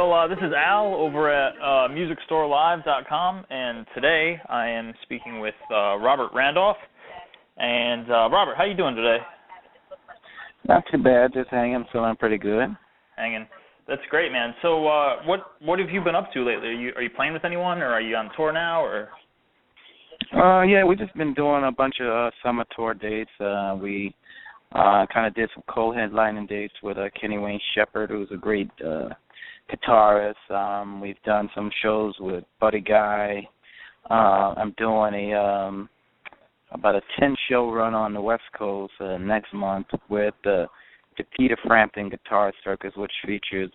Well, this is Al over at MusicStoreLive.com, and today I am speaking with Robert Randolph. And Robert, how you doing today? Not too bad, just hanging, feeling pretty good. Hanging. That's great, man. So what have you been up to lately? Are you playing with anyone, or are you on tour now, or? Yeah, we've just been doing a bunch of summer tour dates. We kind of did some co-headlining dates with Kenny Wayne Shepherd, who's a great guitarist. We've done some shows with Buddy Guy. I'm doing about a 10-show run on the West Coast next month with the Peter Frampton Guitar Circus, which features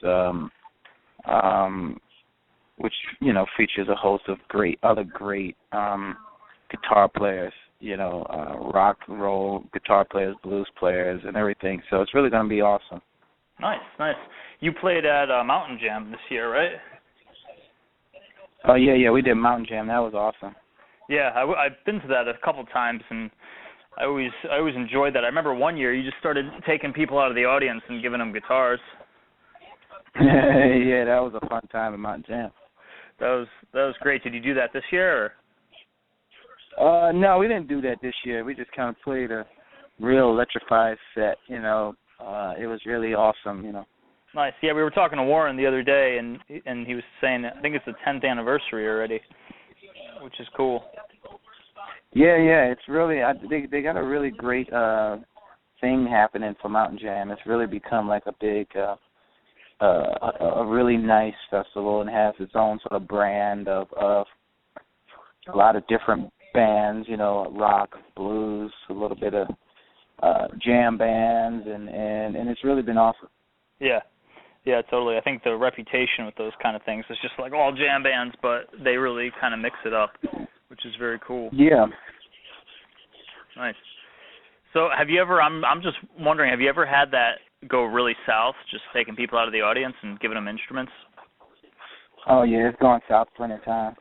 features a host of other great guitar players, rock and roll guitar players, blues players, and everything. So it's really going to be awesome. Nice. You played at Mountain Jam this year, right? Oh, yeah, we did Mountain Jam. That was awesome. Yeah, I've been to that a couple times, and I always enjoyed that. I remember one year you just started taking people out of the audience and giving them guitars. Yeah, that was a fun time at Mountain Jam. That was great. Did you do that this year, or? No, we didn't do that this year. We just kind of played a real electrified set, It was really awesome, Nice. Yeah, we were talking to Warren the other day, and he was saying, I think it's the 10th anniversary already, which is cool. Yeah, it's really, they got a really great thing happening for Mountain Jam. It's really become like a big, a really nice festival, and has its own sort of brand of a lot of different bands, rock, blues, a little bit of jam bands, and it's really been awesome. Yeah, totally. I think the reputation with those kind of things is just like all jam bands, but they really kind of mix it up, which is very cool. Yeah. Nice. So have you ever, I'm just wondering, have you ever had that go really south, just taking people out of the audience and giving them instruments? Oh, yeah, it's gone south plenty of times.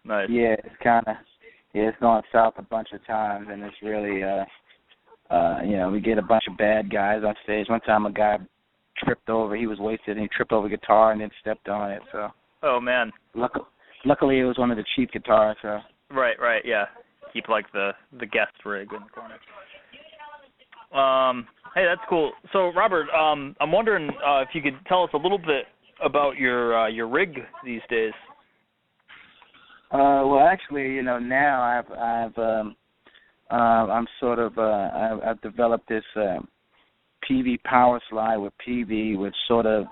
Nice. Yeah, it's gone south a bunch of times, and it's really, we get a bunch of bad guys on stage. One time a guy tripped over, he was wasted, and he tripped over a guitar and then stepped on it. So. Oh, man. Luckily, it was one of the cheap guitars. So. Right, yeah. Keep, like, the guest rig in the corner. Hey, that's cool. So, Robert, I'm wondering if you could tell us a little bit about your rig these days. Well, actually, now I've developed this PV power slide with PV, which is sort of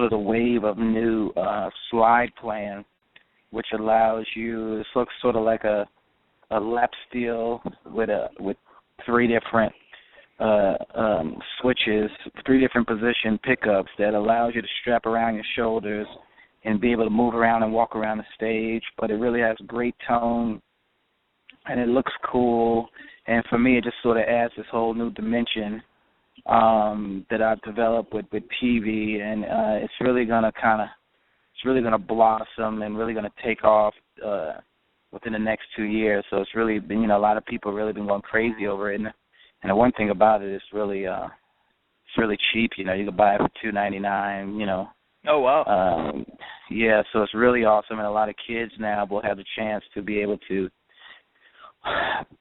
the wave of new slide plan, which allows you. It looks sort of like a lap steel with three different switches, three different position pickups that allows you to strap around your shoulders and be able to move around and walk around the stage. But it really has great tone, and it looks cool. And for me, it just sort of adds this whole new dimension that I've developed with PV, and it's really gonna blossom and really gonna take off within the next 2 years. So it's really been, a lot of people really been going crazy over it. And the one thing about it is really, it's really cheap. You can buy it for $2.99. Oh wow. Yeah, so it's really awesome, and a lot of kids now will have the chance to be able to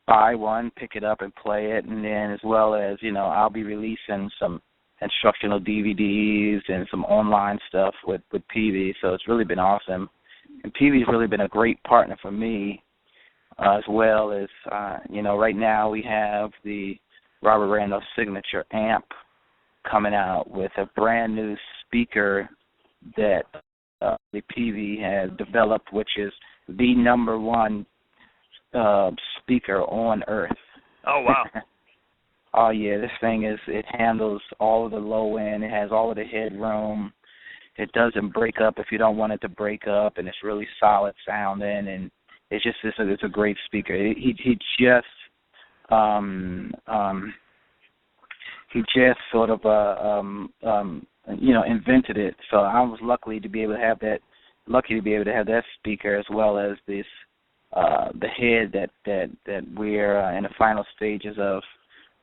buy one, pick it up, and play it, and then as well as I'll be releasing some instructional DVDs and some online stuff with PV. So it's really been awesome, and PV's really been a great partner for me, as well as right now we have the Robert Randolph Signature amp coming out with a brand new speaker that the PV has developed, which is the number one speaker on Earth. Oh, wow. Oh, yeah, this thing it handles all of the low end. It has all of the headroom. It doesn't break up if you don't want it to break up, and it's really solid sounding, and it's a great speaker. He just sort of invented it. So I was lucky to be able to have that speaker, as well as this the head that we're in the final stages of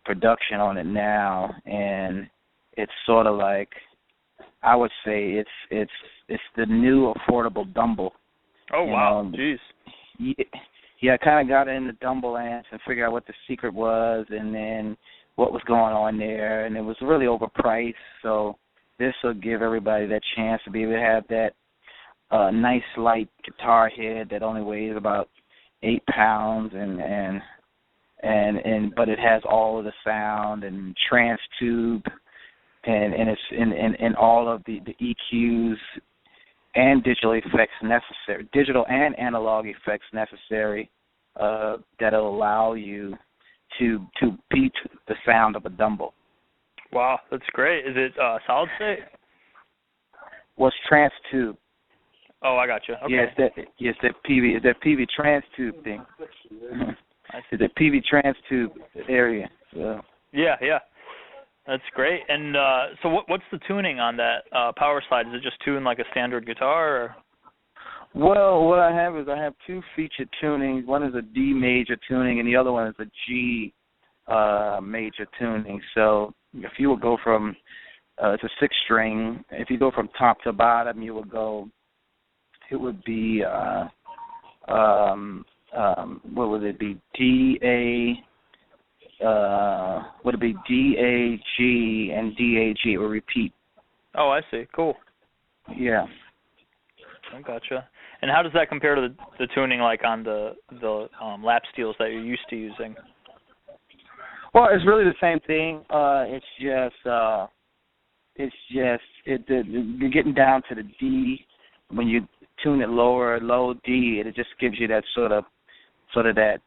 production on it now, and it's sort of like, I would say it's the new affordable Dumble. Oh, wow. Jeez. Yeah, I kind of got into Dumble amps and figured out what the secret was and then what was going on there, and it was really overpriced, so this will give everybody that chance to be able to have that nice light guitar head that only weighs about 8 pounds and but it has all of the sound and trans tube and it's in all of the EQs and digital and analog effects necessary that'll allow you to beat the sound of a Dumble. Wow, that's great. Is it solid state? Well, it's trans tube. Oh, I got you. Okay. Yeah, it's that PV trans tube thing. It's that PV trans tube area. So. Yeah. That's great. And so what's the tuning on that power slide? Is it just tuned like a standard guitar? Or? Well, what I have 2 featured tunings. One is a D major tuning, and the other one is a G major tuning. So if you would go from, it's a 6-string. If you go from top to bottom, it would be, what would it be? Would it be D, A, G, and D, A, G? It will repeat. Oh, I see. Cool. Yeah. I gotcha. And how does that compare to the tuning like on the lap steels that you're used to using? Well, it's really the same thing. You're getting down to the D. When you tune it low D, it just gives you that sort of that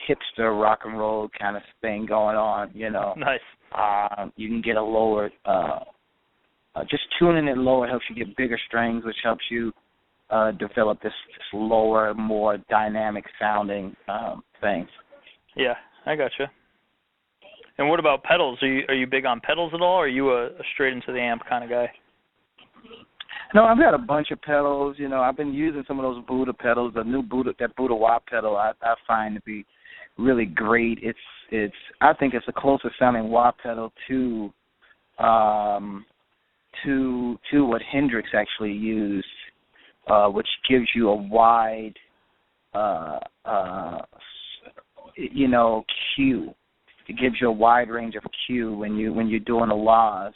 hipster rock and roll kind of thing going on, you know. Nice. You can get a lower, just tuning it lower helps you get bigger strings, which helps you develop this lower, more dynamic sounding thing. Yeah, I gotcha. And what about pedals? Are you big on pedals at all, or are you a straight into the amp kind of guy? No, I've got a bunch of pedals. You know, I've been using some of those Buddha pedals. The new Buddha wah pedal, I find to be really great. I think it's the closest sounding wah pedal to what Hendrix actually used, which gives you a wide, cue. It gives you a wide range of cue when you're doing the wahs.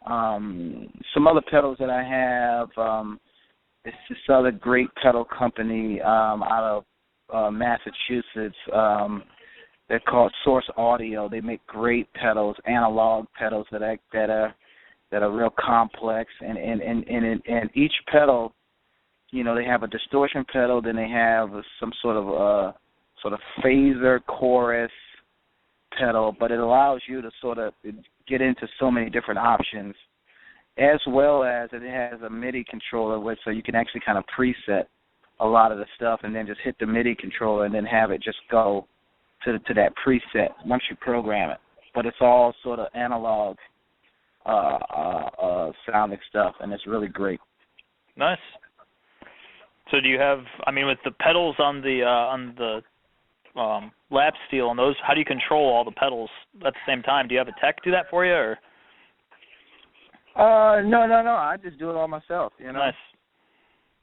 Some other pedals that I have, it's this other great pedal company out of Massachusetts. They're called Source Audio. They make great pedals, analog pedals that are real complex. And each pedal, you know, they have a distortion pedal, then they have some sort of phaser chorus pedal, but it allows you to sort of get into so many different options, as well as it has a MIDI controller, so you can actually kind of preset a lot of the stuff and then just hit the MIDI controller and then have it just go to that preset once you program it. But it's all sort of analog sounding stuff, and it's really great. Nice. So do you have, with the pedals on the lap steel and those, how do you control all the pedals at the same time? Do you have a tech do that for you, or? No. I just do it all myself, you know. Nice.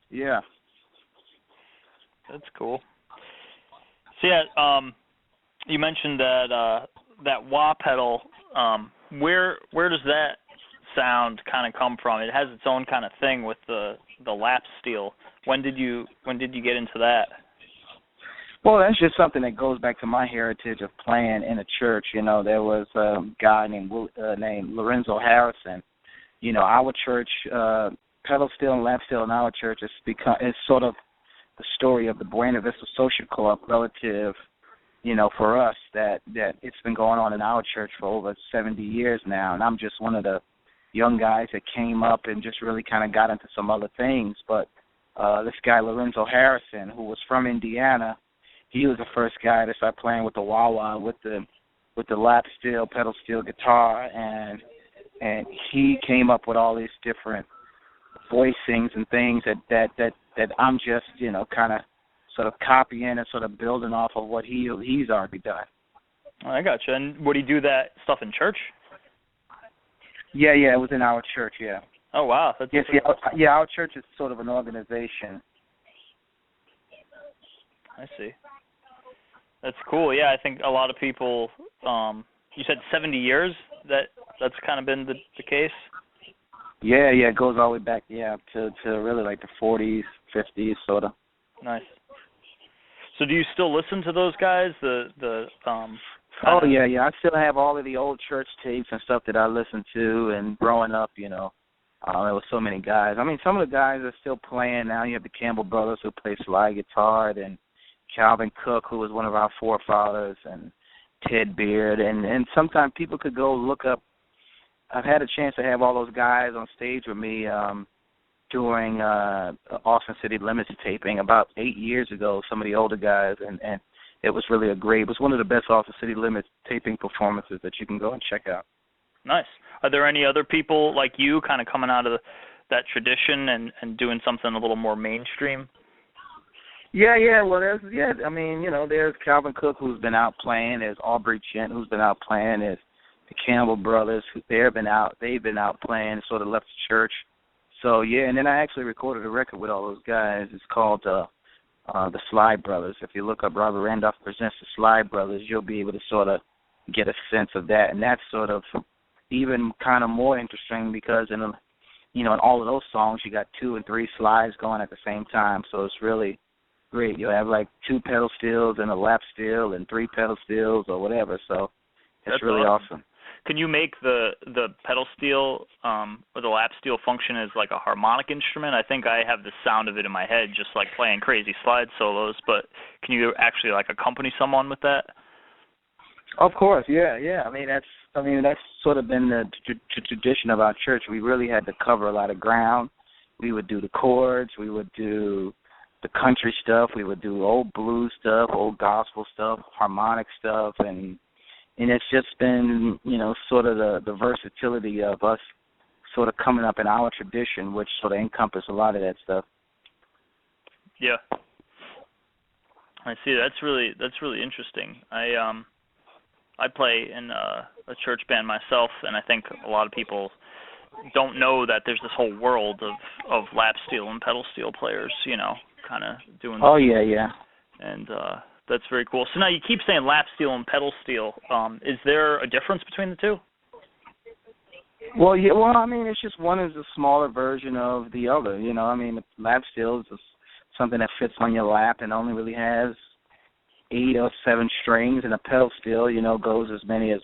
Yeah. That's cool. So yeah, you mentioned that wah pedal. Where does that sound kind of come from? It has its own kind of thing with the lap steel. When did you get into that? Well, that's just something that goes back to my heritage of playing in a church. You know, there was a guy named Lorenzo Harrison. You know, our church, pedal steel and lap steel in our church is sort of the story of the Buena Vista Social Co-op relative, you know, for us that it's been going on in our church for over 70 years now. And I'm just one of the young guys that came up and just really kind of got into some other things. But this guy, Lorenzo Harrison, who was from Indiana, he was the first guy to start playing with the wah-wah, with the lap steel, pedal steel guitar, and he came up with all these different voicings and things that I'm just, you know, kind of sort of copying and sort of building off of what he's already done. I gotcha. And would he do that stuff in church? Yeah, it was in our church, yeah. Oh, wow. That's yes, yeah, our church is sort of an organization. I see. That's cool. Yeah, I think a lot of people, you said 70 years that's kind of been the case? Yeah, it goes all the way back, to really like the 40s, 50s, sort of. Nice. So do you still listen to those guys? Oh, yeah, I still have all of the old church tapes and stuff that I listened to, and growing up, there was so many guys. I mean, some of the guys are still playing now. You have the Campbell brothers who play slide guitar, and Calvin Cook, who was one of our forefathers, and Ted Beard, and sometimes people could go look up. I've had a chance to have all those guys on stage with me during Austin City Limits taping about 8 years ago, some of the older guys, and it was really it was one of the best Austin City Limits taping performances that you can go and check out. Nice. Are there any other people like you kind of coming out of that tradition and doing something a little more mainstream? Yeah, well, there's Calvin Cook, who's been out playing. There's Aubrey Chent, who's been out playing. There's the Campbell brothers, they've been out playing, sort of left the church. So, yeah, and then I actually recorded a record with all those guys. It's called the Slide Brothers. If you look up Robert Randolph Presents the Slide Brothers, you'll be able to sort of get a sense of that. And that's sort of even kind of more interesting because in all of those songs, you got 2 and 3 slides going at the same time. So it's really great. You'll have like 2 pedal steels and a lap steel and 3 pedal steels or whatever. So it's really awesome. Can you make the pedal steel or the lap steel function as like a harmonic instrument? I think I have the sound of it in my head, just like playing crazy slide solos. But can you actually like accompany someone with that? Of course, yeah. I mean that's sort of been the tradition of our church. We really had to cover a lot of ground. We would do the chords. We would do the country stuff. We would do old blues stuff, old gospel stuff, harmonic stuff, and it's just been, sort of the versatility of us sort of coming up in our tradition, which sort of encompass a lot of that stuff. Yeah, I see. That's really interesting. I play in a church band myself, and I think a lot of people don't know that there's this whole world of lap steel and pedal steel players, kind of doing. Oh yeah. And that's very cool. So now you keep saying lap steel and pedal steel. Is there a difference between the two? Well, yeah. Well, I mean, it's just one is a smaller version of the other. The lap steel is something that fits on your lap and only really has 8 or 7 strings, and a pedal steel, goes as many as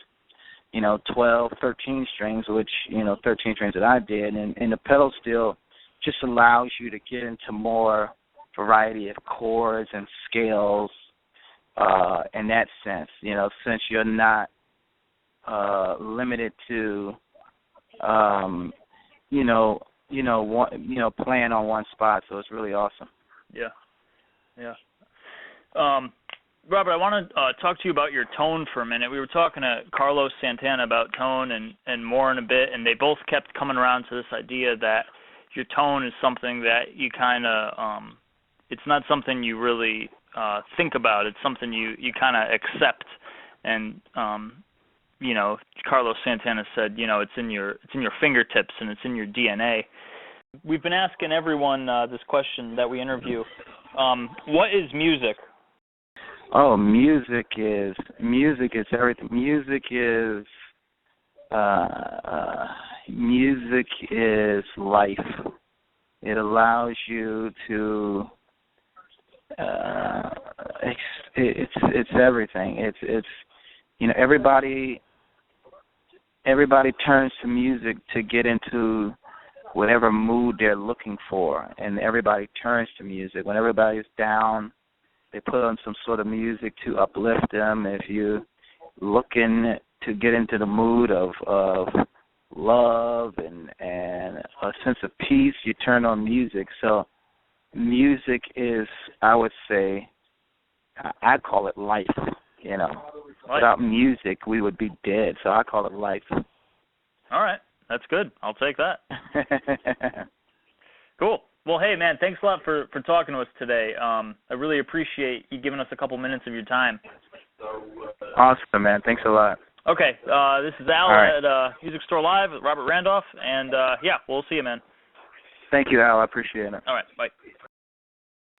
12, 13 strings, which 13 strings that I did, and the pedal steel just allows you to get into more variety of chords and scales. In that sense, since you're not limited to, playing on one spot, so it's really awesome. Yeah. Robert, I want to talk to you about your tone for a minute. We were talking to Carlos Santana about tone and more in a bit, and they both kept coming around to this idea that your tone is something that you kind of, it's not something you really think about. It's something you kind of accept, and Carlos Santana said, it's in your fingertips and it's in your DNA. We've been asking everyone this question that we interview. What is music? Oh, music is everything. Music is life. It allows you to. It's everything. It's everybody turns to music to get into whatever mood they're looking for, and everybody turns to music when everybody's down. They put on some sort of music to uplift them. If you're looking to get into the mood of love and a sense of peace, you turn on music. So music is, I would say, I call it life, Without music, we would be dead, so I call it life. All right. That's good. I'll take that. Cool. Well, hey, man, thanks a lot for talking to us today. I really appreciate you giving us a couple minutes of your time. Awesome, man. Thanks a lot. Okay, this is Al right. at Music Store Live with Robert Randolph, and yeah, we'll see you, man. Thank you, Al. I appreciate it. All right, bye.